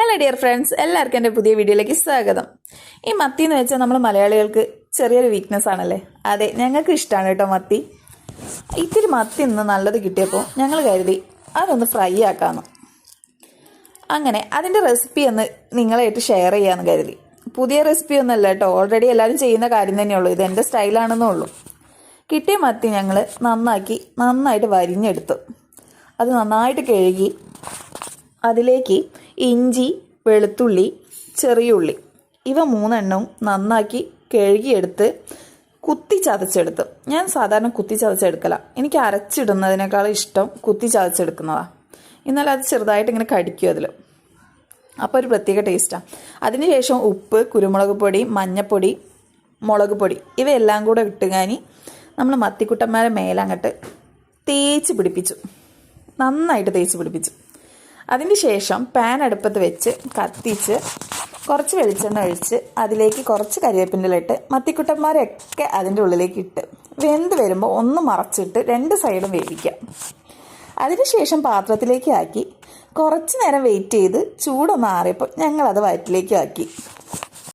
Hello dear friends, എല്ലാവർക്കും എൻ്റെ പുതിയ വീഡിയോയിലേക്ക് സ്വാഗതം. ഈ മത്തി എന്ന് വെച്ചാൽ നമ്മൾ മലയാളികൾക്ക് ചെറിയൊരു വീക്ക്നെസ് ആണല്ലേ. അതെ, ഞങ്ങൾക്ക് ഇഷ്ടമാണ് കേട്ടോ മത്തി. ഇത്തിരി മത്തി ഇന്ന് നല്ലത് കിട്ടിയപ്പോൾ ഞങ്ങൾ കരുതി അതൊന്ന് ഫ്രൈ ആക്കാമെന്ന്. അങ്ങനെ അതിൻ്റെ റെസിപ്പി ഒന്ന് നിങ്ങളായിട്ട് ഷെയർ ചെയ്യാമെന്ന് കരുതി. പുതിയ റെസിപ്പി ഒന്നല്ല കേട്ടോ, ഓൾറെഡി എല്ലാവരും ചെയ്യുന്ന കാര്യം തന്നെയുള്ളൂ. ഇത് എൻ്റെ സ്റ്റൈലാണെന്നുള്ളൂ. കിട്ടിയ മത്തി ഞങ്ങൾ നന്നായിട്ട് വരിഞ്ഞെടുത്തു. അത് നന്നായിട്ട് കഴുകി അതിലേക്ക് ഇഞ്ചി, വെളുത്തുള്ളി, ചെറിയുള്ളി ഇവ മൂന്നെണ്ണവും നന്നാക്കി കഴുകിയെടുത്ത് കുത്തി ചതച്ചെടുത്തു. ഞാൻ സാധാരണ കുത്തി ചതച്ചെടുക്കല, എനിക്ക് അരച്ചിടുന്നതിനേക്കാളും ഇഷ്ടം കുത്തി ചതച്ചെടുക്കുന്നതാണ്. എന്നാൽ അത് ചെറുതായിട്ട് ഇങ്ങനെ കടിക്കും അതിൽ, അപ്പോൾ ഒരു പ്രത്യേക ടേസ്റ്റാണ്. അതിനുശേഷം ഉപ്പ്, കുരുമുളക് പൊടി, മഞ്ഞൾപ്പൊടി, മുളക് പൊടി ഇവയെല്ലാം കൂടെ ഇട്ടുകാനി നമ്മൾ മത്തിക്കുട്ടന്മാരെ മേലങ്ങട്ട് നന്നായിട്ട് തേച്ച് പിടിപ്പിച്ചു. അതിന് ശേഷം പാൻ അടുപ്പത്ത് വെച്ച് കത്തിച്ച് കുറച്ച് വെളിച്ചെണ്ണ ഒഴിച്ച് അതിലേക്ക് കുറച്ച് കരിവേപ്പിൻ്റെ ഇട്ട് മത്തിക്കുട്ടന്മാരൊക്കെ അതിൻ്റെ ഉള്ളിലേക്ക് ഇട്ട് വെന്ത് വരുമ്പോൾ ഒന്ന് മറച്ചിട്ട് 2 സൈഡും വേവിക്കാം. അതിനുശേഷം പാത്രത്തിലേക്ക് ആക്കി കുറച്ച് നേരം വെയിറ്റ് ചെയ്ത് ചൂടൊന്ന് ആറിയപ്പോൾ ഞങ്ങളത് വയറ്റിലേക്ക് ആക്കി.